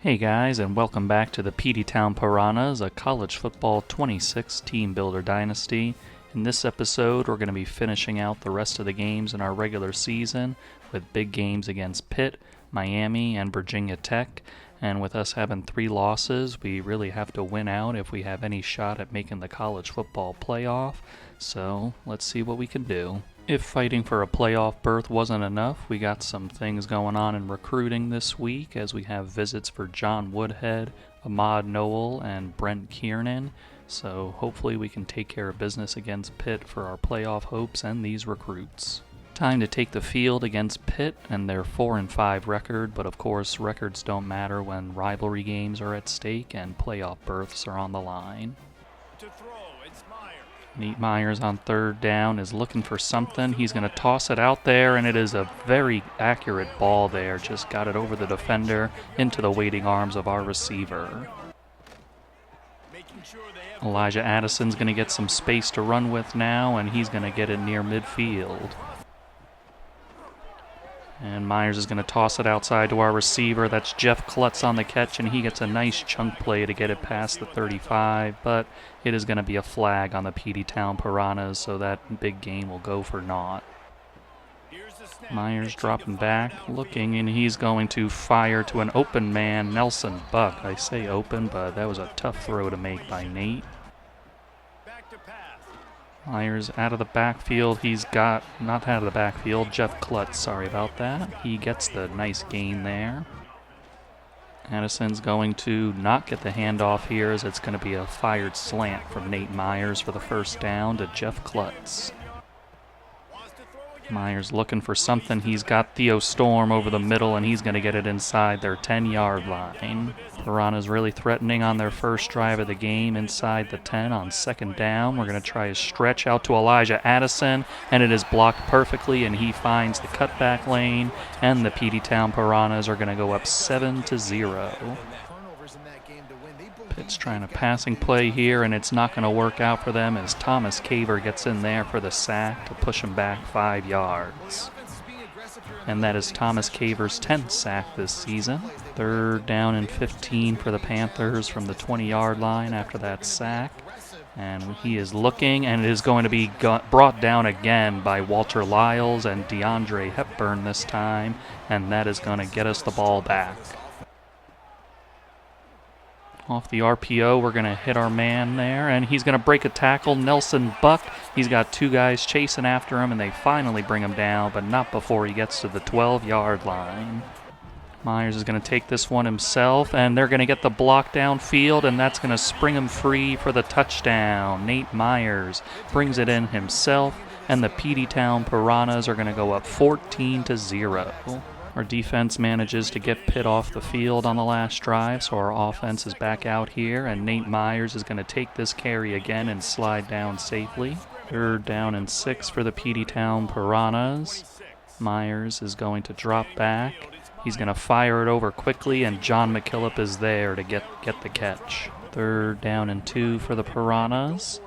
Hey guys, and welcome back to the Peteytown Piranhas, a college football 26 team builder dynasty. In this episode, we're going to be finishing out the rest of the games in our regular season with big games against Pitt, Miami, and Virginia Tech. And with us having 3 losses, we really have to win out if we have any shot at making the college football playoff. So let's see what we can do. If fighting for a playoff berth wasn't enough, we got some things going on in recruiting this week as we have visits for John Woodhead, Ahmad Noel, and Brent Kiernan. So hopefully we can take care of business against Pitt for our playoff hopes and these recruits. Time to take the field against Pitt and their 4-5 record, but of course records don't matter when rivalry games are at stake and playoff berths are on the line. Nate Myers on third down is looking for something. He's going to toss it out there, and it is a very accurate ball there. Just got it over the defender into the waiting arms of our receiver. Elijah Addison's going to get some space to run with now, and he's going to get it near midfield. And Myers is going to toss it outside to our receiver. That's Jeff Klutz on the catch, and he gets a nice chunk play to get it past the 35, but it is going to be a flag on the Peteytown Piranhas, so that big gain will go for naught. Myers dropping back, looking, and he's going to fire to an open man, Nelson Buck. I say open, but that was a tough throw to make by Nate. Myers out of the backfield. Not out of the backfield, Jeff Klutz, sorry about that. He gets the nice gain there. Addison's going to not get the handoff here as it's going to be a fired slant from Nate Myers for the first down to Jeff Klutz. Myers looking for something. He's got Theo Storm over the middle, and he's going to get it inside their 10-yard line. Piranha's really threatening on their first drive of the game inside the 10 on second down. We're going to try a stretch out to Elijah Addison, and it is blocked perfectly, and he finds the cutback lane, and the Peteytown Piranhas are going to go up 7-0. Pitt's trying a passing play here, and it's not going to work out for them as Thomas Caver gets in there for the sack to push him back 5 yards. And that is Thomas Caver's 10th sack this season. Third down and 15 for the Panthers from the 20-yard line after that sack. And he is looking, and it is going to be brought down again by Walter Lyles and DeAndre Hepburn this time, and that is going to get us the ball back. Off the RPO, we're going to hit our man there, and he's going to break a tackle. Nelson Buck, he's got 2 guys chasing after him, and they finally bring him down, but not before he gets to the 12-yard line. Myers is going to take this one himself, and they're going to get the block downfield, and that's going to spring him free for the touchdown. Nate Myers brings it in himself, and the Peteytown Piranhas are going to go up 14-0. Our defense manages to get Pitt off the field on the last drive, so our offense is back out here, and Nate Myers is going to take this carry again and slide down safely. Third down and 6 for the Peteytown Piranhas. Myers is going to drop back. He's going to fire it over quickly, and John McKillop is there to get the catch. Third down and 2 for the Piranhas.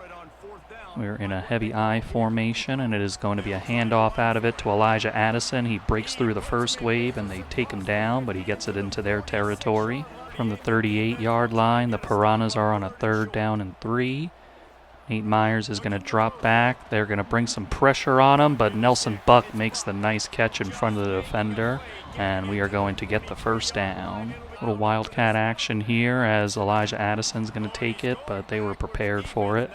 We're in a heavy I formation, and it is going to be a handoff out of it to Elijah Addison. He breaks through the first wave, and they take him down, but he gets it into their territory. From the 38-yard line, the Piranhas are on a third down and 3. Nate Myers is going to drop back. They're going to bring some pressure on him, but Nelson Buck makes the nice catch in front of the defender, and we are going to get the first down. A little wildcat action here as Elijah Addison's going to take it, but they were prepared for it.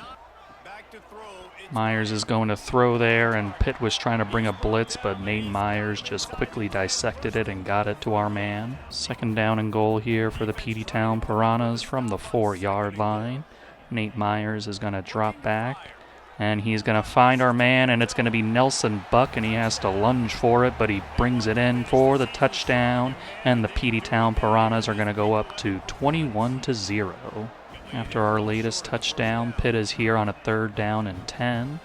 Myers is going to throw there, and Pitt was trying to bring a blitz, but Nate Myers just quickly dissected it and got it to our man. Second down and goal here for the Peteytown Piranhas from the 4-yard line. Nate Myers is going to drop back, and he's going to find our man, and it's going to be Nelson Buck, and he has to lunge for it, but he brings it in for the touchdown, and the Peteytown Piranhas are going to go up to 21-0. After our latest touchdown, Pitt is here on a third down and 10.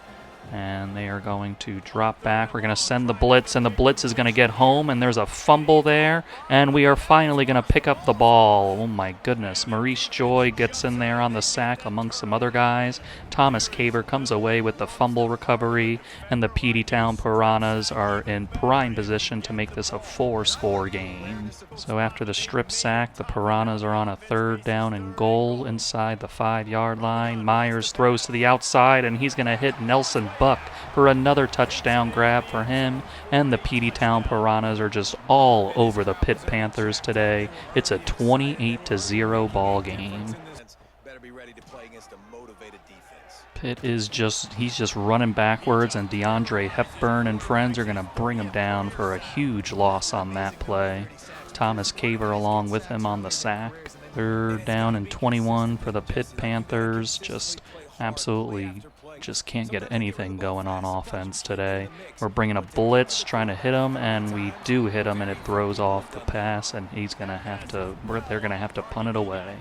And they are going to drop back. We're going to send the blitz, and the blitz is going to get home, and there's a fumble there, and we are finally going to pick up the ball. Oh my goodness. Maurice Joy gets in there on the sack amongst some other guys. Thomas Caver comes away with the fumble recovery, and the Peteytown Piranhas are in prime position to make this a 4-score game. So after the strip sack, the Piranhas are on a 3rd down and goal inside the 5-yard line. Myers throws to the outside, and he's going to hit Nelson Buck for another touchdown grab for him, and the Peteytown Piranhas are just all over the Pitt Panthers today. It's a 28-0 ball game. Pitt is he's just running backwards, and DeAndre Hepburn and friends are going to bring him down for a huge loss on that play. Thomas Caver along with him on the sack. 3rd down and 21 for the Pitt Panthers. Just absolutely just can't get anything going on offense today. We're bringing a blitz, trying to hit him, and we do hit him, and it throws off the pass, and they're going to have to punt it away.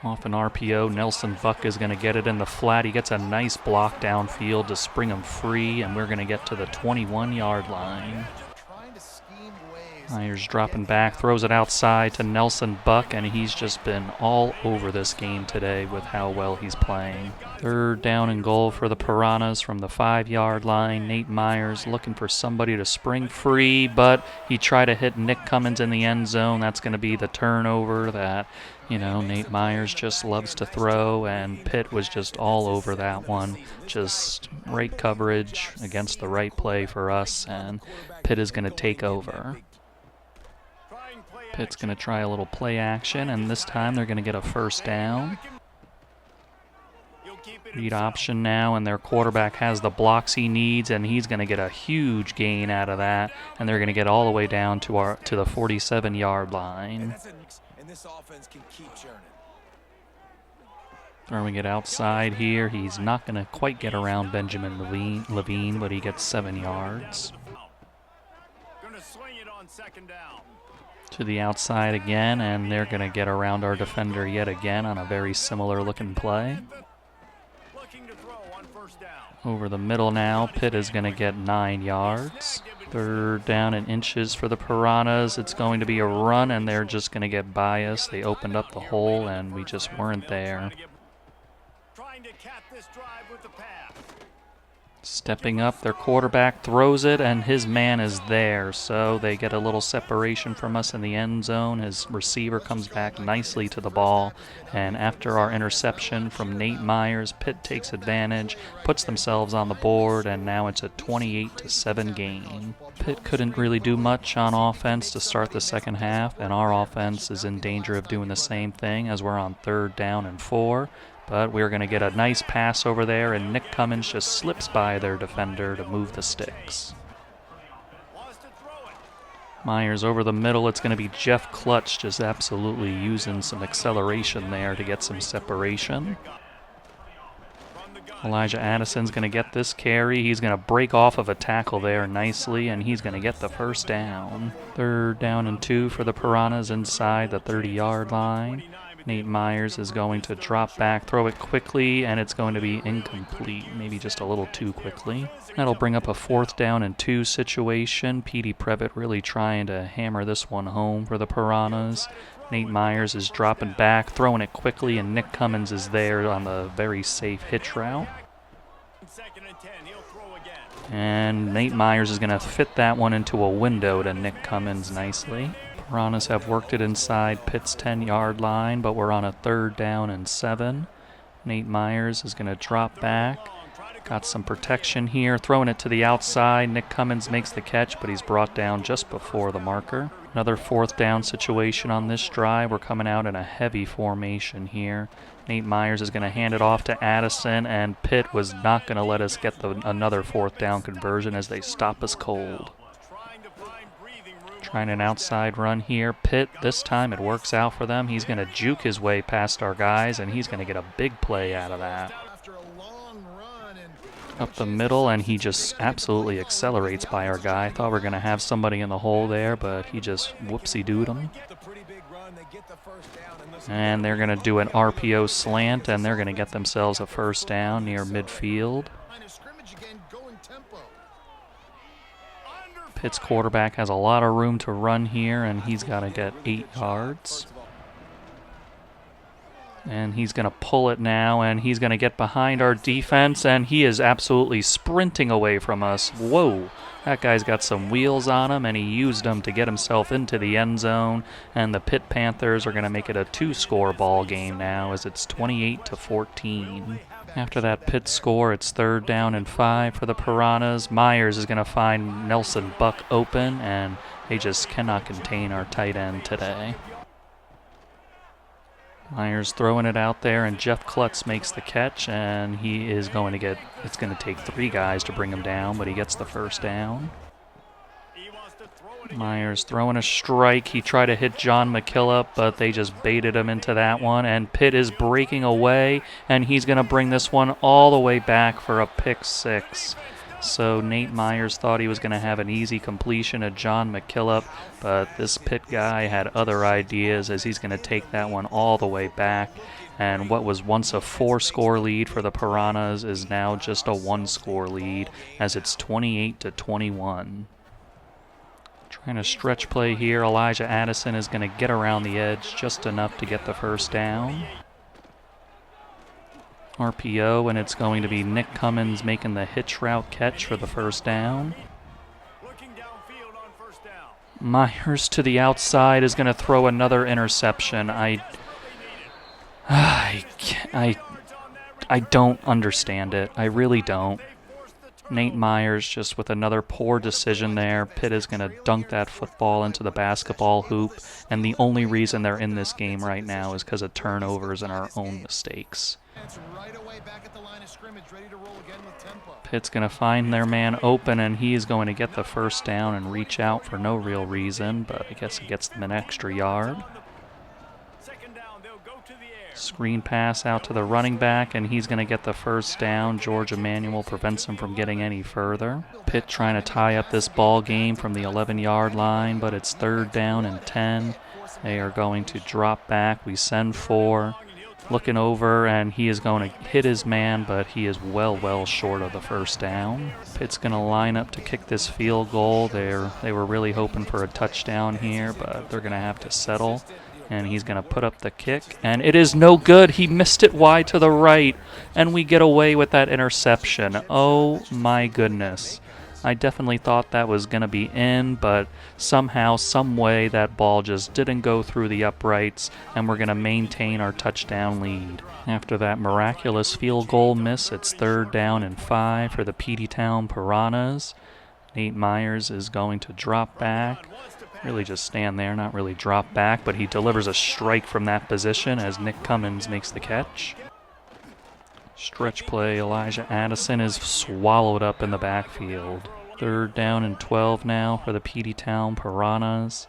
Off an RPO, Nelson Buck is going to get it in the flat. He gets a nice block downfield to spring him free, and we're going to get to the 21-yard line. Myers dropping back, throws it outside to Nelson Buck, and he's just been all over this game today with how well he's playing. 3rd down and goal for the Piranhas from the 5-yard line. Nate Myers looking for somebody to spring free, but he tried to hit Nick Cummins in the end zone. That's going to be the turnover that, Nate Myers just loves to throw, and Pitt was just all over that one. Just right coverage against the right play for us, and Pitt is going to take over. Pitt's going to try a little play action, and this time they're going to get a 1st down. Read option now, and their quarterback has the blocks he needs, and he's going to get a huge gain out of that, and they're going to get all the way down to the 47-yard line. Throwing it outside here. He's not going to quite get around Benjamin Levine, but he gets 7 yards. To the outside again, and they're going to get around our defender yet again on a very similar looking play. Over the middle now, Pitt is going to get 9 yards. 3rd down and inches for the Piranhas. It's going to be a run, and they're just going to get biased. They opened up the hole, and we just weren't there. Stepping up, their quarterback throws it, and his man is there. So they get a little separation from us in the end zone. His receiver comes back nicely to the ball. And after our interception from Nate Myers, Pitt takes advantage, puts themselves on the board, and now it's a 28-7 game. Pitt couldn't really do much on offense to start the second half, and our offense is in danger of doing the same thing as we're on 3rd down and 4. But we're going to get a nice pass over there, and Nick Cummins just slips by their defender to move the sticks. Myers over the middle. It's going to be Jeff Clutch just absolutely using some acceleration there to get some separation. Elijah Addison's going to get this carry. He's going to break off of a tackle there nicely, and he's going to get the 1st down. 3rd down and 2 for the Piranhas inside the 30-yard line. Nate Myers is going to drop back, throw it quickly, and it's going to be incomplete, maybe just a little too quickly. That'll bring up a 4th down and 2 situation. Petey Previtt really trying to hammer this one home for the Piranhas. Nate Myers is dropping back, throwing it quickly, and Nick Cummins is there on the very safe hitch route. And Nate Myers is going to fit that one into a window to Nick Cummins nicely. Piranhas have worked it inside Pitt's 10-yard line, but we're on a 3rd down and 7. Nate Myers is going to drop back. Got some protection here, throwing it to the outside. Nick Cummins makes the catch, but he's brought down just before the marker. Another 4th down situation on this drive. We're coming out in a heavy formation here. Nate Myers is going to hand it off to Addison, and Pitt was not going to let us get another 4th down conversion as they stop us cold. Trying an outside run here. Pitt, this time it works out for them. He's going to juke his way past our guys, and he's going to get a big play out of that. Up the middle, and he just absolutely accelerates by our guy. Thought we were going to have somebody in the hole there, but he just whoopsie-dooed him. And they're going to do an RPO slant, and they're going to get themselves a first down near midfield. Pitt's quarterback has a lot of room to run here, and he's got to get 8 yards. And he's going to pull it now, and he's going to get behind our defense, and he is absolutely sprinting away from us. Whoa, that guy's got some wheels on him, and he used them to get himself into the end zone. And the Pitt Panthers are going to make it a 2-score ball game now, as it's 28-14. After that Pitt score, it's 3rd down and 5 for the Piranhas. Myers is going to find Nelson Buck open, and they just cannot contain our tight end today. Myers throwing it out there, and Jeff Klutz makes the catch, and he is going to get, it's going to take 3 guys to bring him down, but he gets the first down. Myers throwing a strike. He tried to hit John McKillop, but they just baited him into that one, and Pitt is breaking away, and he's going to bring this one all the way back for a pick 6. So Nate Myers thought he was going to have an easy completion at John McKillop, but this Pitt guy had other ideas, as he's going to take that one all the way back. And what was once a 4-score lead for the Piranhas is now just a 1-score lead, as it's 28-21. Trying to stretch play here. Elijah Addison is going to get around the edge just enough to get the first down. RPO, and it's going to be Nick Cummins making the hitch route catch for the first down. Myers to the outside is going to throw another interception. I don't understand it. I really don't. Nate Myers just with another poor decision there. Pitt is going to dunk that football into the basketball hoop, and the only reason they're in this game right now is because of turnovers and our own mistakes. Pitt's going to find their man open, and he is going to get the first down and reach out for no real reason, but I guess it gets them an extra yard. Screen pass out to the running back, and he's going to get the first down. George Emanuel prevents him from getting any further. Pitt trying to tie up this ball game from the 11-yard line, but it's 3rd down and 10. They are going to drop back. We send 4. Looking over, and he is going to hit his man, but he is well short of the first down. Pitt's going to line up to kick this field goal. They were really hoping for a touchdown here, but they're going to have to settle. And he's going to put up the kick, and it is no good. He missed it wide to the right, and we get away with that interception. Oh my goodness. I definitely thought that was going to be in, but somehow, some way, that ball just didn't go through the uprights, and we're going to maintain our touchdown lead. After that miraculous field goal miss, it's 3rd down and 5 for the Peteytown Piranhas. Nate Myers is going to drop back. Really just stand there, not really drop back, but he delivers a strike from that position as Nick Cummins makes the catch. Stretch play, Elijah Addison is swallowed up in the backfield. 3rd down and 12 now for the Peteytown Piranhas.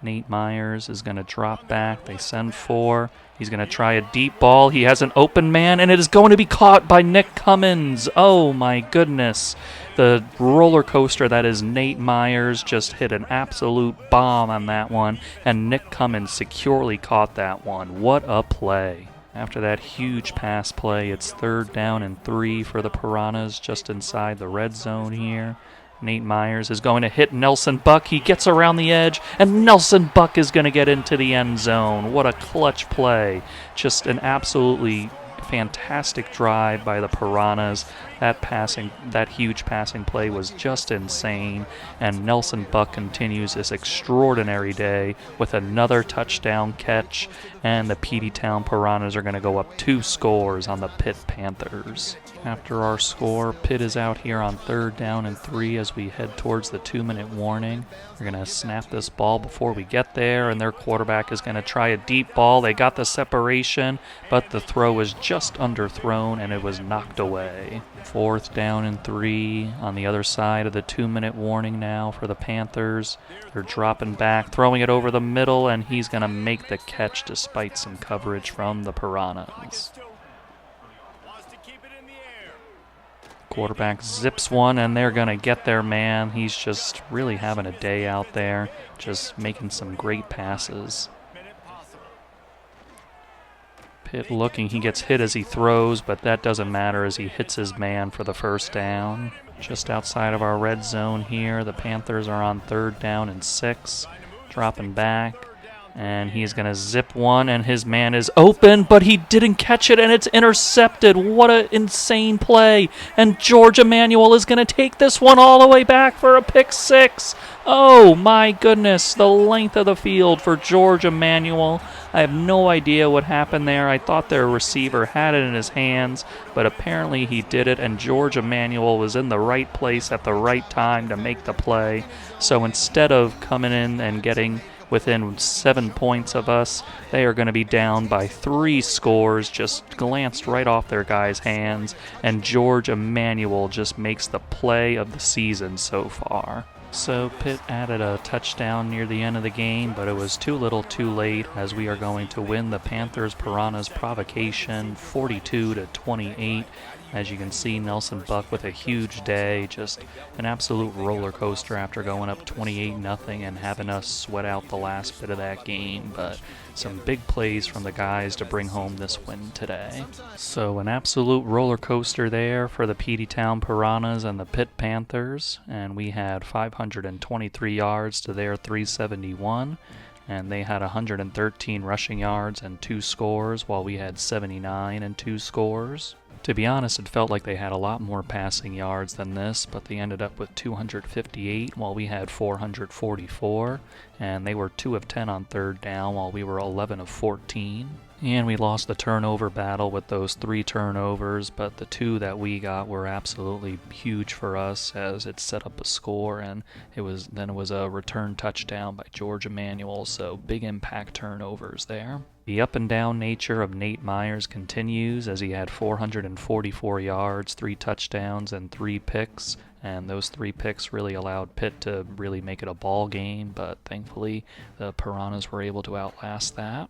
Nate Myers is going to drop back. They send 4. He's going to try a deep ball. He has an open man, and it is going to be caught by Nick Cummins. Oh my goodness. The roller coaster that is Nate Myers just hit an absolute bomb on that one, and Nick Cummins securely caught that one. What a play. After that huge pass play, it's 3rd down and 3 for the Piranhas just inside the red zone here. Nate Myers is going to hit Nelson Buck. He gets around the edge, and Nelson Buck is going to get into the end zone. What a clutch play. Just an absolutely fantastic drive by the Piranhas. That huge passing play was just insane, and Nelson Buck continues this extraordinary day with another touchdown catch, and the Peteytown Piranhas are going to go up 2 scores on the Pitt Panthers. After our score, Pitt is out here on 3rd down and 3 as we head towards the 2-minute warning. We're going to snap this ball before we get there, and their quarterback is going to try a deep ball. They got the separation, but the throw was just underthrown, and it was knocked away. 4th down and 3 on the other side of the 2-minute warning now for the Panthers. They're dropping back, throwing it over the middle, and he's going to make the catch despite some coverage from the Piranhas. Quarterback zips one, and they're going to get their man. He's just really having a day out there, just making some great passes. Pitt looking, he gets hit as he throws, but that doesn't matter as he hits his man for the first down. Just outside of our red zone here, the Panthers are on 3rd down and 6, dropping back. And he's going to zip one, and his man is open, but he didn't catch it, and it's intercepted. What an insane play. And George Emmanuel is going to take this one all the way back for a pick 6. Oh, my goodness, the length of the field for George Emmanuel. I have no idea what happened there. I thought their receiver had it in his hands, but apparently he did it, and George Emmanuel was in the right place at the right time to make the play. So instead of coming in and getting within 7 points of us, they are going to be down by 3 scores, just glanced right off their guys' hands, and George Emmanuel just makes the play of the season so far. So Pitt added a touchdown near the end of the game, but it was too little too late as we are going to win the Panthers Piranhas provocation 42-28. As you can see, Nelson Buck with a huge day, just an absolute roller coaster after going up 28-0 and having us sweat out the last bit of that game. But some big plays from the guys to bring home this win today. So an absolute roller coaster there for the Peteytown Piranhas and the Pitt Panthers. And we had 523 yards to their 371. And they had 113 rushing yards and 2 scores, while we had 79 and 2 scores. To be honest, it felt like they had a lot more passing yards than this, but they ended up with 258 while we had 444, and they were 2 of 10 on 3rd down while we were 11 of 14. And we lost the turnover battle with those 3 turnovers, but the 2 that we got were absolutely huge for us as it set up a score, and it was a return touchdown by George Emmanuel, so big impact turnovers there. The up and down nature of Nate Myers continues as he had 444 yards, 3 touchdowns, and 3 picks. And those 3 picks really allowed Pitt to really make it a ball game, but thankfully the Piranhas were able to outlast that.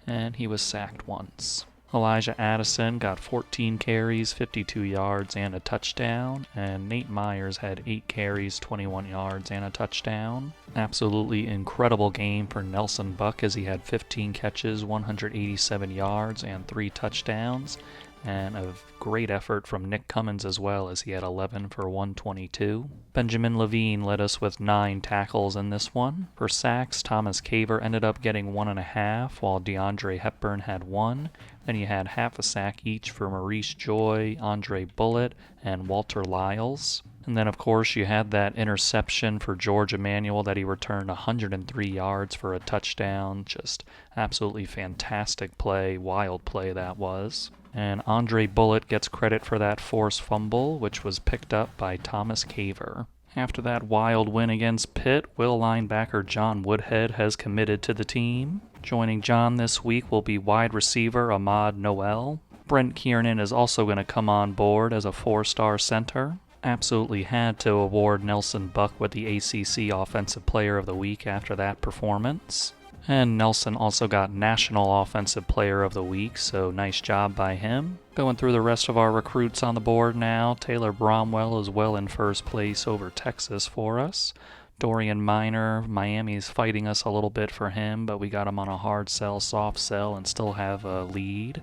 And he was sacked once. Elijah Addison got 14 carries, 52 yards, and a touchdown, and Nate Myers had 8 carries, 21 yards, and a touchdown. Absolutely incredible game for Nelson Buck as he had 15 catches, 187 yards, and 3 touchdowns. And a great effort from Nick Cummins as well as he had 11 for 122. Benjamin Levine led us with 9 tackles in this one. For sacks, Thomas Caver ended up getting 1.5, while DeAndre Hepburn had 1. Then you had half a sack each for Maurice Joy, Andre Bullitt, and Walter Lyles. And then, of course, you had that interception for George Emmanuel that he returned 103 yards for a touchdown. Just absolutely fantastic play, wild play that was. And Andre Bullitt gets credit for that forced fumble, which was picked up by Thomas Caver. After that wild win against Pitt, Will linebacker John Woodhead has committed to the team. Joining John this week will be wide receiver Ahmad Noel. Brent Kiernan is also going to come on board as a 4-star center. Absolutely had to award Nelson Buck with the ACC Offensive Player of the Week after that performance. And Nelson also got National Offensive Player of the Week, so nice job by him. Going through the rest of our recruits on the board now, Taylor Bromwell is well in first place over Texas for us. Dorian Minor, Miami's fighting us a little bit for him, but we got him on a hard sell, soft sell, and still have a lead.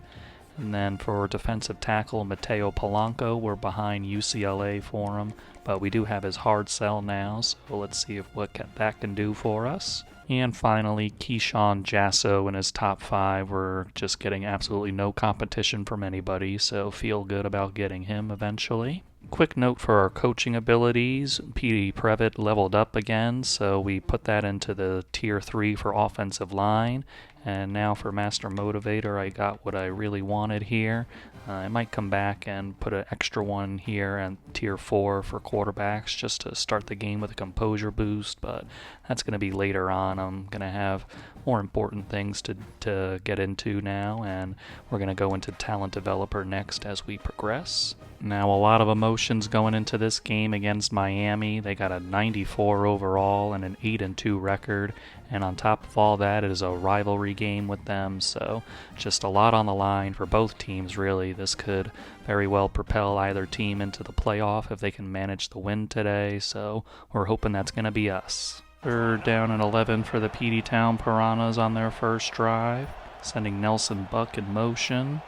And then for defensive tackle, Mateo Polanco, we're behind UCLA for him, but we do have his hard sell now, so let's see what that can do for us. And finally, Keyshawn Jasso in his top 5. We're just getting absolutely no competition from anybody, so feel good about getting him eventually. Quick note for our coaching abilities, Petey Previtt leveled up again, so we put that into the tier 3 for offensive line. And now for Master Motivator, I got what I really wanted here. I might come back and put an extra one here and tier 4 for quarterbacks just to start the game with a composure boost, but that's going to be later on. I'm going to have more important things to get into now, and we're going to go into Talent Developer next as we progress. Now, a lot of emotions going into this game against Miami. They got a 94 overall and an 8-2 record, and on top of all that, it is a rivalry game with them, so just a lot on the line for both teams, really. This could very well propel either team into the playoff if they can manage the win today, so we're hoping that's going to be us. 3rd down and 11 for the Peteytown Piranhas on their first drive. sending Nelson Buck in motion.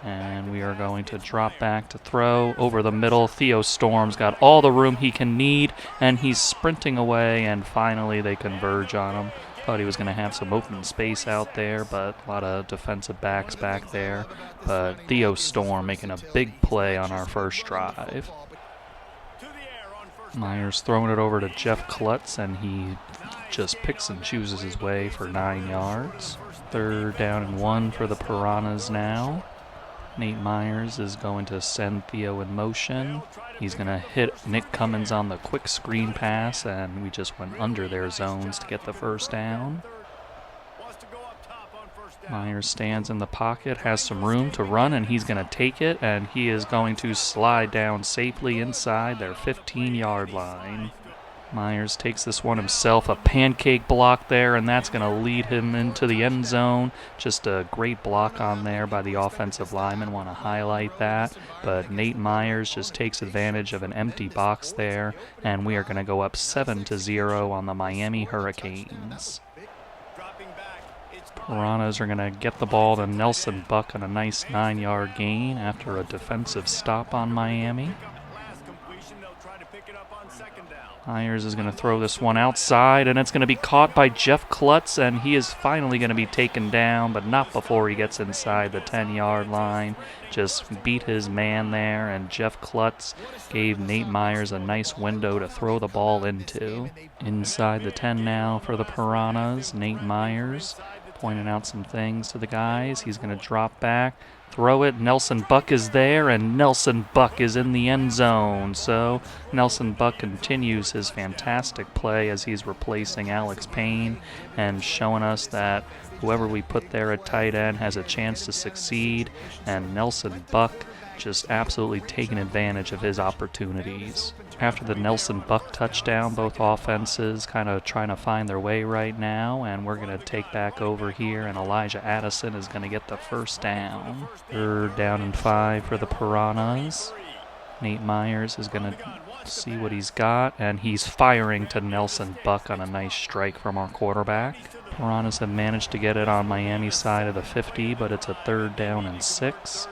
And we are going to drop back to throw over the middle. Theo Storm's got all the room he can need, and he's sprinting away, and finally they converge on him. Thought he was going to have some open space out there, but a lot of defensive backs back there. But Theo Storm making a big play on our first drive. Myers throwing it over to Jeff Klutz, and he just picks and chooses his way for 9 yards. 3rd down and 1 for the Piranhas now. Nate Myers is going to send Theo in motion. He's going to hit Nick Cummins on the quick screen pass, and we just went under their zones to get the first down. Myers stands in the pocket, has some room to run, and he's going to take it, and he is going to slide down safely inside their 15-yard line. Myers takes this one himself, a pancake block there, and that's going to lead him into the end zone. Just a great block on there by the offensive lineman. Want to highlight that. But Nate Myers just takes advantage of an empty box there, and we are going to go up 7-0 on the Miami Hurricanes. Piranhas are going to get the ball to Nelson Buck on a nice 9-yard gain after a defensive stop on Miami. Myers is going to throw this one outside, and it's going to be caught by Jeff Klutz, and he is finally going to be taken down, but not before he gets inside the 10-yard line. Just beat his man there, and Jeff Klutz gave Nate Myers a nice window to throw the ball into. Inside the 10 now for the Piranhas. Nate Myers pointing out some things to the guys. He's going to drop back, throw it. Nelson Buck is there, and Nelson Buck is in the end zone. So Nelson Buck continues his fantastic play as he's replacing Alex Payne and showing us that whoever we put there at tight end has a chance to succeed, and Nelson Buck just absolutely taking advantage of his opportunities. After the Nelson Buck touchdown, both offenses kind of trying to find their way right now, and we're going to take back over here, and Elijah Addison is going to get the first down. 3rd down and 5 for the Piranhas. Nate Myers is going to see what he's got, and he's firing to Nelson Buck on a nice strike from our quarterback. Piranhas have managed to get it on Miami's side of the 50, but it's a 3rd down and 6.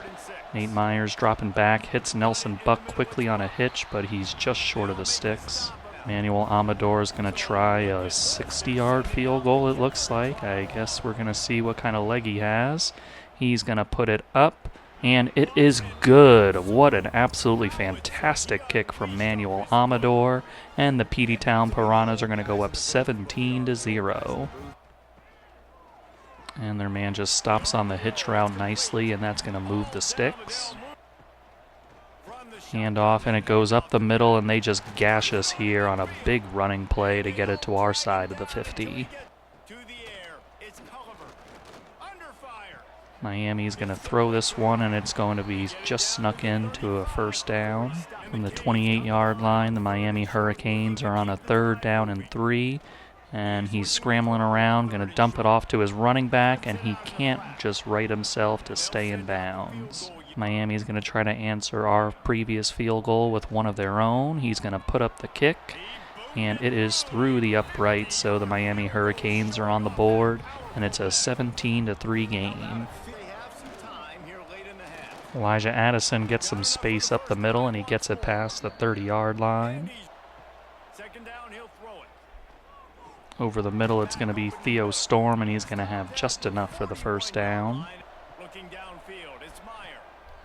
Nate Myers dropping back, hits Nelson Buck quickly on a hitch, but he's just short of the sticks. Manuel Amador is going to try a 60-yard field goal, it looks like. I guess we're going to see what kind of leg he has. He's going to put it up, and it is good. What an absolutely fantastic kick from Manuel Amador, and the Peteytown Piranhas are going to go up 17-0. And their man just stops on the hitch route nicely, and that's going to move the sticks. Hand off, and it goes up the middle, and they just gash us here on a big running play to get it to our side of the 50. Miami's going to throw this one, and it's going to be just snuck into a first down. From the 28-yard line, the Miami Hurricanes are on a 3rd down and 3. And he's scrambling around, going to dump it off to his running back, and he can't just right himself to stay in bounds. Miami's going to try to answer our previous field goal with one of their own. He's going to put up the kick, and it is through the upright, so the Miami Hurricanes are on the board, and it's a 17-3 game. Elijah Addison gets some space up the middle, and he gets it past the 30-yard line. Over the middle, it's going to be Theo Storm, and he's going to have just enough for the first down.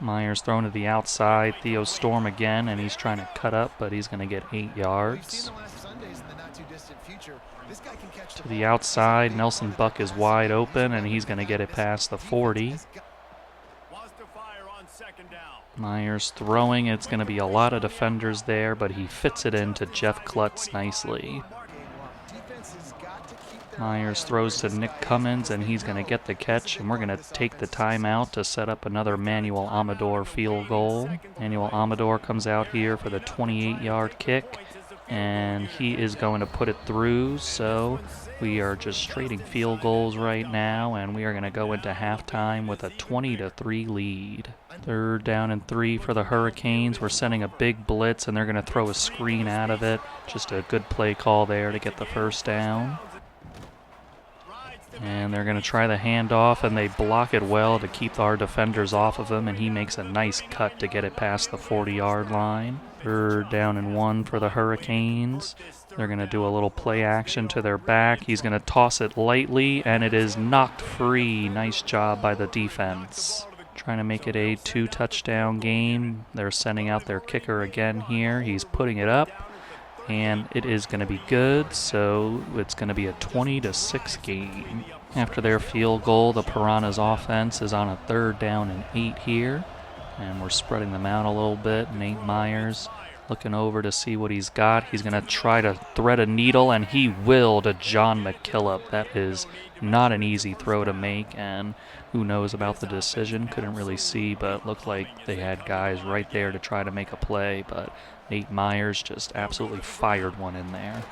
Myers thrown to the outside. Theo Storm again, and he's trying to cut up, but he's going to get 8 yards. To the outside, Nelson Buck is wide open, and he's going to get it past the 40. Myers throwing. It's going to be a lot of defenders there, but he fits it into Jeff Klutz nicely. Myers throws to Nick Cummins, and he's going to get the catch, and we're going to take the timeout to set up another Manuel Amador field goal. Manuel Amador comes out here for the 28-yard kick, and he is going to put it through, so we are just trading field goals right now, and we are going to go into halftime with a 20-3 lead. 3rd down and 3 for the Hurricanes. We're sending a big blitz, and they're going to throw a screen out of it. Just a good play call there to get the first down. And they're going to try the handoff, and they block it well to keep our defenders off of him, and he makes a nice cut to get it past the 40-yard line. 3rd down and 1 for the Hurricanes. They're going to do a little play action to their back. He's going to toss it lightly, and it is knocked free. Nice job by the defense. Trying to make it a 2-touchdown game. They're sending out their kicker again here. He's putting it up, and it is going to be good, so it's going to be a 20-6 game. After their field goal, the Piranhas offense is on a 3rd down and 8 here, and we're spreading them out a little bit. Nate Myers looking over to see what he's got. He's going to try to thread a needle, and he will, to John McKillop. That is not an easy throw to make, and who knows about the decision. Couldn't really see, but looked like they had guys right there to try to make a play, but Nate Myers just absolutely fired one in there.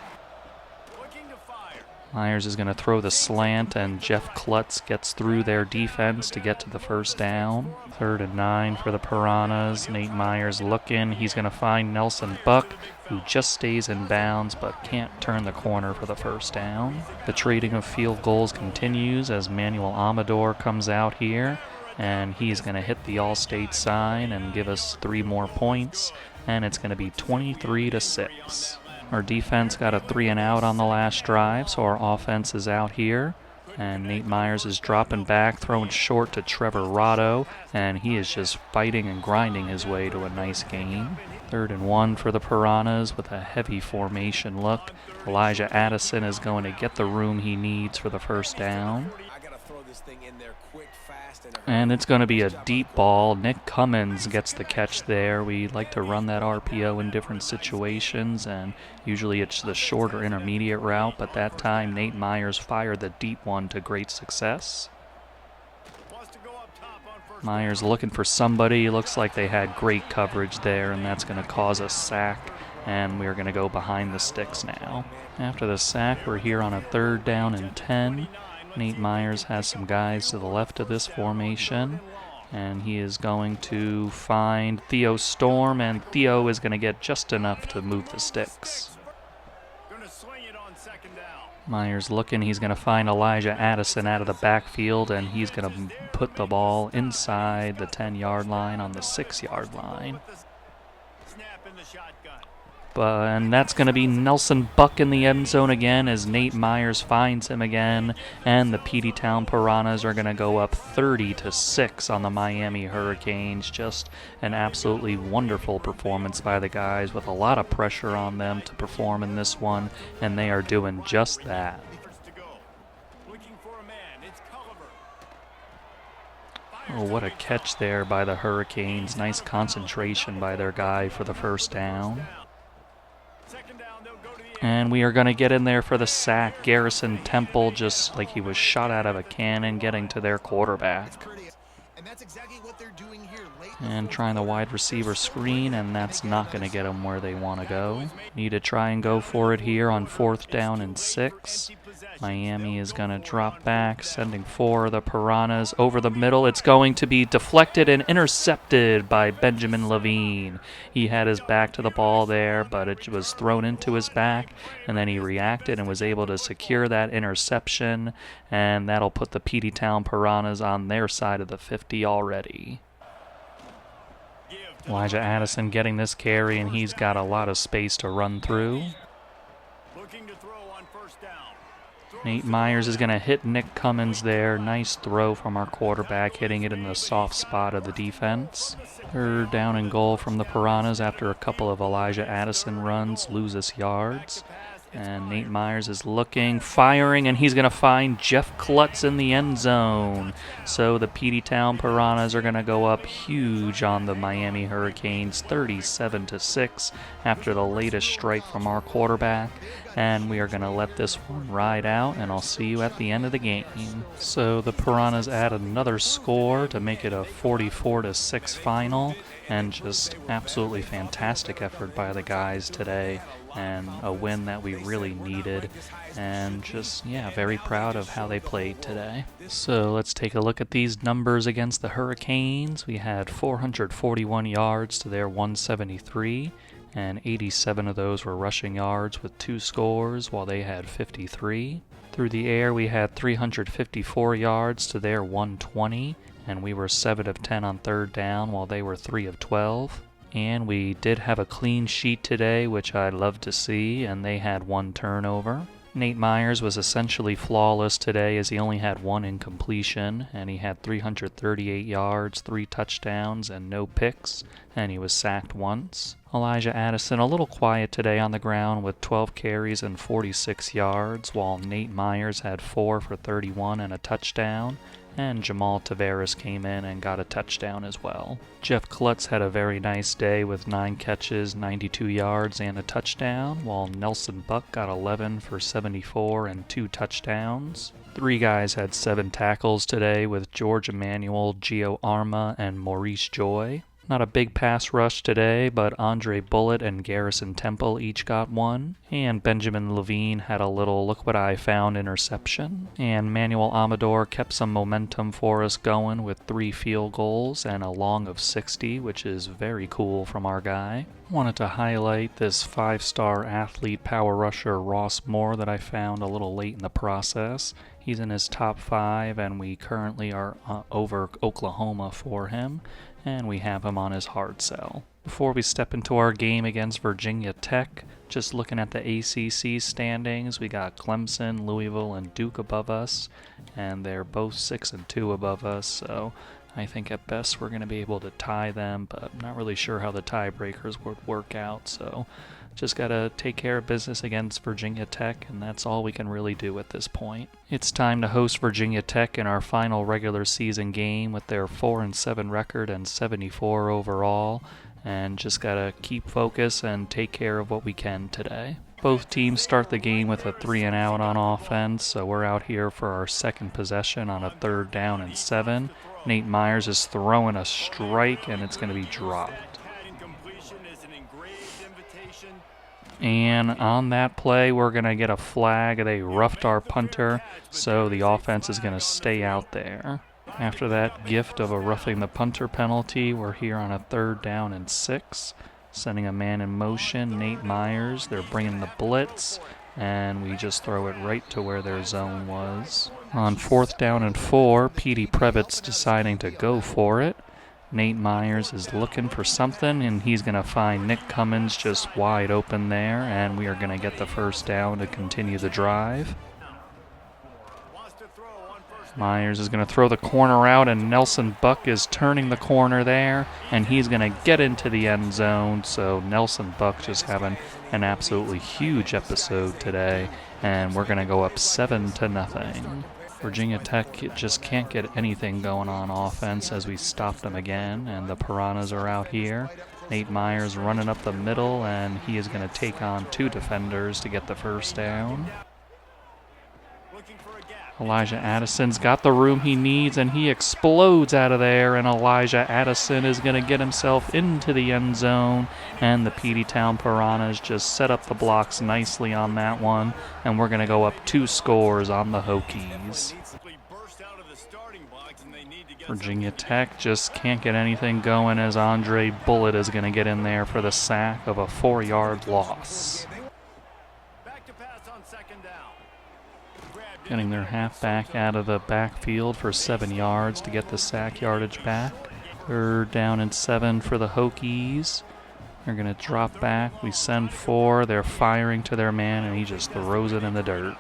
Myers is going to throw the slant, and Jeff Klutz gets through their defense to get to the 1st down. 3rd and 9 for the Piranhas. Nate Myers looking. He's going to find Nelson Buck, who just stays in bounds but can't turn the corner for the 1st down. The trading of field goals continues as Manuel Amador comes out here, and he's going to hit the All-State sign and give us 3 more points, and it's going to be 23-6. Our defense got a 3 and out on the last drive, so our offense is out here. And Nate Myers is dropping back, throwing short to Trevor Rotto, and he is just fighting and grinding his way to a nice gain. 3rd and 1 for the Piranhas with a heavy formation look. Elijah Addison is going to get the room he needs for the 1st down. And it's going to be a deep ball. Nick Cummins gets the catch there. We like to run that RPO in different situations, and usually it's the short or intermediate route, but that time Nate Myers fired the deep one to great success. Myers looking for somebody. Looks like they had great coverage there, and that's going to cause a sack, and we're going to go behind the sticks now. After the sack, we're here on a 3rd down and 10. Nate Myers has some guys to the left of this formation, and he is going to find Theo Storm, and Theo is going to get just enough to move the sticks. Myers looking. He's going to find Elijah Addison out of the backfield, and he's going to put the ball inside the 10-yard line on the 6-yard line. And that's going to be Nelson Buck in the end zone again as Nate Myers finds him again, and the Peteytown Piranhas are going to go up 30-6 on the Miami Hurricanes. Just an absolutely wonderful performance by the guys with a lot of pressure on them to perform in this one, and they are doing just that. Oh, what a catch there by the Hurricanes. Nice concentration by their guy for the 1st down. And we are going to get in there for the sack. Garrison Temple, just like he was shot out of a cannon, getting to their quarterback. And trying the wide receiver screen, and that's not going to get them where they want to go. Need to try and go for it here on 4th down and 6. Miami is going to drop back, sending 4 of the Piranhas over the middle. It's going to be deflected and intercepted by Benjamin Levine. He had his back to the ball there, but it was thrown into his back, and then he reacted and was able to secure that interception, and that'll put the Peteytown Piranhas on their side of the 50 already. Elijah Addison getting this carry, and he's got a lot of space to run through. Nate Myers is going to hit Nick Cummins there. Nice throw from our quarterback, hitting it in the soft spot of the defense. 3rd down and goal from the Piranhas after a couple of Elijah Addison runs, loses yards. And Nate Myers is looking, firing, and he's going to find Jeff Klutz in the end zone. So the Peteytown Piranhas are going to go up huge on the Miami Hurricanes, 37-6 after the latest strike from our quarterback. And we are going to let this one ride out, and I'll see you at the end of the game. So the Piranhas add another score to make it a 44-6 final, and just absolutely fantastic effort by the guys today, and a win that we really needed, and just, yeah, very proud of how they played today. So let's take a look at these numbers against the Hurricanes. We had 441 yards to their 173, and 87 of those were rushing yards with 2 scores, while they had 53. Through the air, we had 354 yards to their 120, and we were 7 of 10 on third down while they were 3 of 12. And we did have a clean sheet today, which I love to see, and they had 1 turnover. Nate Myers was essentially flawless today as he only had 1 incompletion, and he had 338 yards, 3 touchdowns, and no picks, and he was sacked once. Elijah Addison a little quiet today on the ground with 12 carries and 46 yards, while Nate Myers had 4 for 31 and a touchdown, and Jamal Tavares came in and got a touchdown as well. Jeff Klutz had a very nice day with 9 catches, 92 yards, and a touchdown, while Nelson Buck got 11 for 74 and 2 touchdowns. 3 guys had 7 tackles today with George Emmanuel, Gio Arma, and Maurice Joy. Not a big pass rush today, but Andre Bullitt and Garrison Temple each got 1. And Benjamin Levine had a little look what I found interception. And Manuel Amador kept some momentum for us going with 3 field goals and a long of 60, which is very cool from our guy. Wanted to highlight this 5-star athlete power rusher Ross Moore that I found a little late in the process. He's in his top 5, and we currently are over Oklahoma for him, and we have him on his hard sell. Before we step into our game against Virginia Tech, just looking at the ACC standings, we got Clemson, Louisville, and Duke above us, and they're both 6-2 above us, so I think at best we're going to be able to tie them, but I'm not really sure how the tiebreakers would work out, so just got to take care of business against Virginia Tech, and that's all we can really do at this point. It's time to host Virginia Tech in our final regular season game with their 4-7 record and 74 overall, and just got to keep focus and take care of what we can today. Both teams start the game with a 3-and-out on offense, so we're out here for our second possession on a 3rd down and 7. Nate Myers is throwing a strike, and it's going to be dropped. And on that play, we're going to get a flag. They roughed our punter, so the offense is going to stay out there. After that gift of a roughing the punter penalty, we're here on a 3rd down and 6. Sending a man in motion, Nate Myers. They're bringing the blitz, and we just throw it right to where their zone was. On 4th down and 4, Petey Previtz deciding to go for it. Nate Myers is looking for something, and he's going to find Nick Cummins just wide open there, and we are going to get the 1st down to continue the drive. Myers is going to throw the corner out, and Nelson Buck is turning the corner there, and he's going to get into the end zone. So Nelson Buck just having an absolutely huge episode today, and we're going to go up 7-0. Virginia Tech just can't get anything going on offense as we stop them again, and the Piranhas are out here. Nate Myers running up the middle, and he is going to take on 2 defenders to get the 1st down. Elijah Addison's got the room he needs, and he explodes out of there, and Elijah Addison is going to get himself into the end zone, and the Peteytown Piranhas just set up the blocks nicely on that one, and we're going to go up 2 scores on the Hokies. Virginia Tech just can't get anything going as Andre Bullitt is going to get in there for the sack of a 4-yard loss. Getting their halfback out of the backfield for 7 yards to get the sack yardage back. 3rd down and 7 for the Hokies. They're going to drop back. We send 4. They're firing to their man, and he just throws it in the dirt.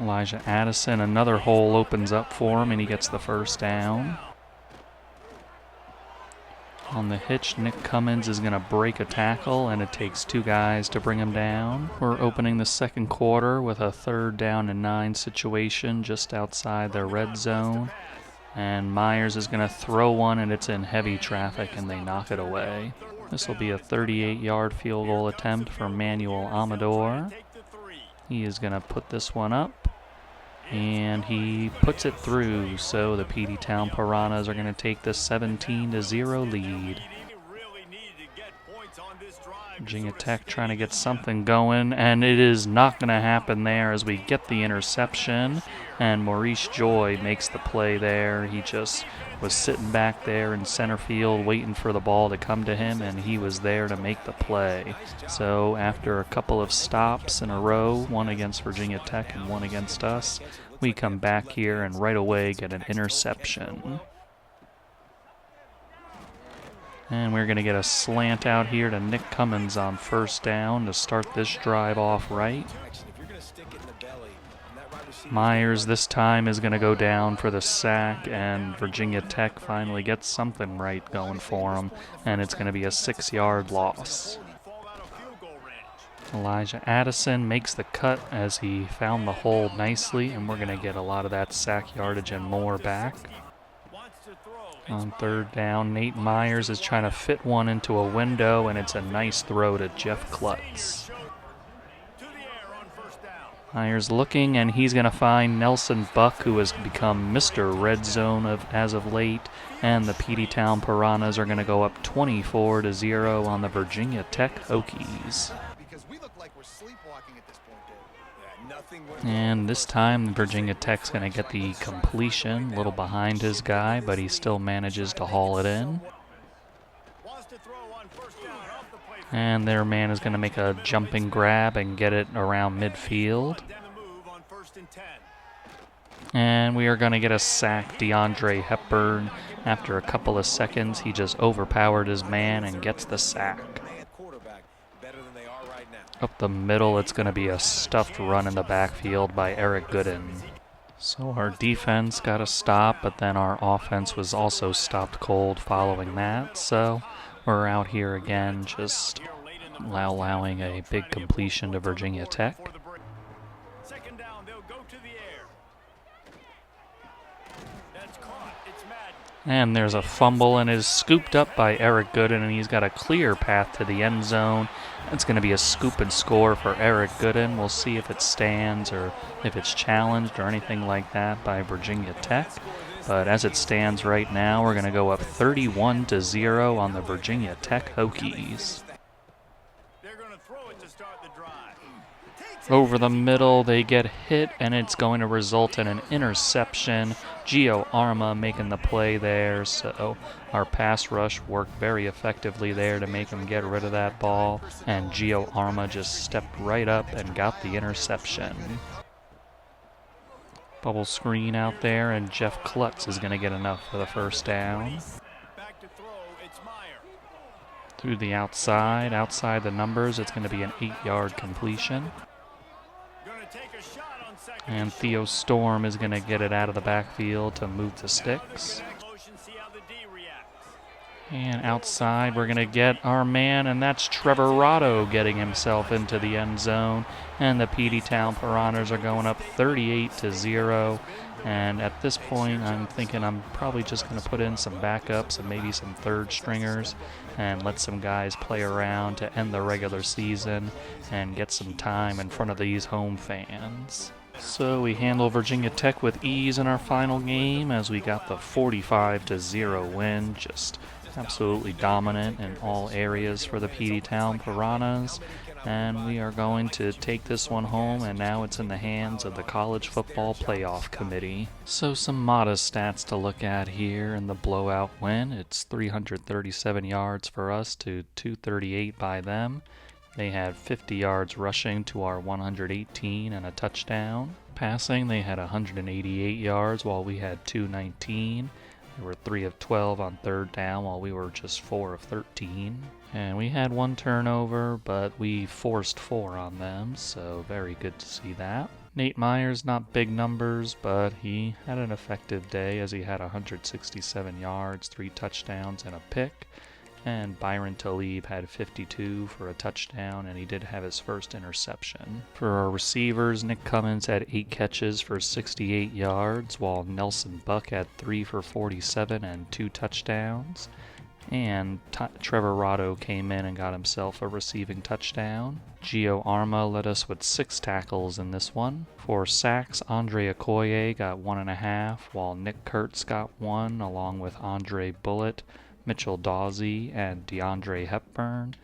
Elijah Addison, another hole opens up for him, and he gets the 1st down. On the hitch, Nick Cummins is going to break a tackle, and it takes 2 guys to bring him down. We're opening the 2nd quarter with a 3rd down and 9 situation just outside their red zone. And Myers is going to throw one, and it's in heavy traffic, and they knock it away. This will be a 38-yard field goal attempt for Manuel Amador. He is going to put this one up, and he puts it through, so the Peteytown Piranhas are going to take the 17-0 lead. Virginia Tech trying to get something going, and it is not going to happen there as we get the interception, and Maurice Joy makes the play there. He just was sitting back there in center field waiting for the ball to come to him, and he was there to make the play. So after a couple of stops in a row, one against Virginia Tech and one against us, we come back here and right away get an interception. And we're going to get a slant out here to Nick Cummins on first down to start this drive off right. Myers this time is going to go down for the sack, and Virginia Tech finally gets something right going for him, and it's going to be a 6-yard loss. Elijah Addison makes the cut as he found the hole nicely, and we're going to get a lot of that sack yardage and more back. On third down, Nate Myers is trying to fit one into a window, and it's a nice throw to Jeff Klutz. Myers looking, and he's going to find Nelson Buck, who has become Mr. Red Zone as of late, and the Peteytown Piranhas are going to go up 24-0 on the Virginia Tech Hokies. And this time, Virginia Tech's going to get the completion, a little behind his guy, but he still manages to haul it in. And their man is going to make a jumping grab and get it around midfield. And we are going to get a sack. DeAndre Hepburn, after a couple of seconds, he just overpowered his man and gets the sack. Up the middle, it's going to be a stuffed run in the backfield by Eric Gooden. So our defense got a stop, but then our offense was also stopped cold following that. So we're out here again, just allowing a big completion to Virginia Tech. And there's a fumble, and it is scooped up by Eric Gooden, and he's got a clear path to the end zone. It's going to be a scoop and score for Eric Gooden. We'll see if it stands or if it's challenged or anything like that by Virginia Tech. But as it stands right now, we're going to go up 31-0 on the Virginia Tech Hokies. Over the middle, they get hit, and it's going to result in an interception. Gio Arma making the play there, so our pass rush worked very effectively there to make him get rid of that ball, and Gio Arma just stepped right up and got the interception. Bubble screen out there, and Jeff Klutz is going to get enough for the first down. Through the outside the numbers, it's going to be an 8-yard completion. And Theo Storm is going to get it out of the backfield to move the sticks. And outside, we're going to get our man, and that's Trevor Rotto getting himself into the end zone. And the Peteytown Piranhas are going up 38-0. And at this point, I'm thinking I'm probably just going to put in some backups and maybe some third stringers and let some guys play around to end the regular season and get some time in front of these home fans. So we handle Virginia Tech with ease in our final game as we got the 45-0 win. Just absolutely dominant in all areas for the Peteytown Piranhas. And we are going to take this one home, and now it's in the hands of the College Football Playoff Committee. So some modest stats to look at here in the blowout win. It's 337 yards for us to 238 by them. They had 50 yards rushing to our 118 and a touchdown. Passing, they had 188 yards while we had 219. They were 3 of 12 on third down while we were just 4 of 13. And we had 1 turnover, but we forced 4 on them, so very good to see that. Nate Myers, not big numbers, but he had an effective day as he had 167 yards, 3 touchdowns, and a pick. And Byron Talib had 52 for a touchdown, and he did have his first interception. For our receivers, Nick Cummins had 8 catches for 68 yards, while Nelson Buck had 3 for 47 and 2 touchdowns. And Trevor Rotto came in and got himself a receiving touchdown. Gio Arma led us with 6 tackles in this one. For sacks, Andre Okoye got 1.5, while Nick Kurtz got 1, along with Andre Bullitt, Mitchell Dawsey, and DeAndre Hepburn.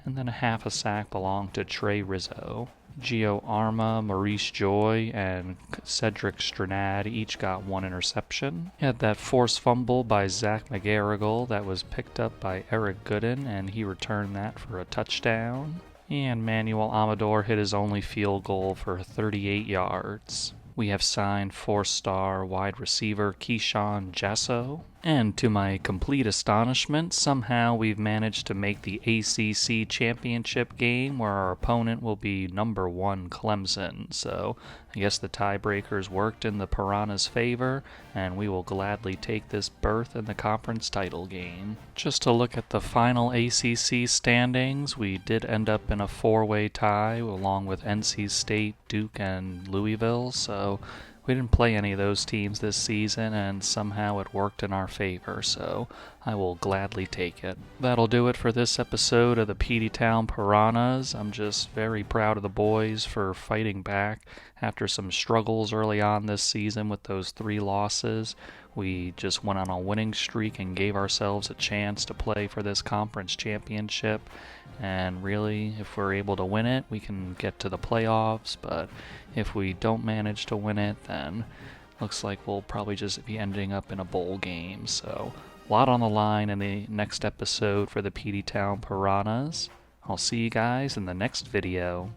and then a half a sack belonged to Trey Rizzo. Gio Arma, Maurice Joy, and Cedric Stranad each got one interception. He had that forced fumble by Zach McGarrigle that was picked up by Eric Gooden, and he returned that for a touchdown. And Manuel Amador hit his only field goal for 38 yards. We have signed 4-star wide receiver Keyshawn Jasso. And to my complete astonishment, somehow we've managed to make the ACC championship game where our opponent will be number 1 Clemson. So I guess the tiebreakers worked in the Piranhas' favor, and we will gladly take this berth in the conference title game. Just to look at the final ACC standings, we did end up in a 4-way tie along with NC State, Duke, and Louisville. So we didn't play any of those teams this season, and somehow it worked in our favor, so I will gladly take it. That'll do it for this episode of the Peteytown Piranhas. I'm just very proud of the boys for fighting back after some struggles early on this season with those 3 losses. We just went on a winning streak and gave ourselves a chance to play for this conference championship. And really, if we're able to win it, we can get to the playoffs. But if we don't manage to win it, then looks like we'll probably just be ending up in a bowl game. So a lot on the line in the next episode for the Peteytown Piranhas. I'll see you guys in the next video.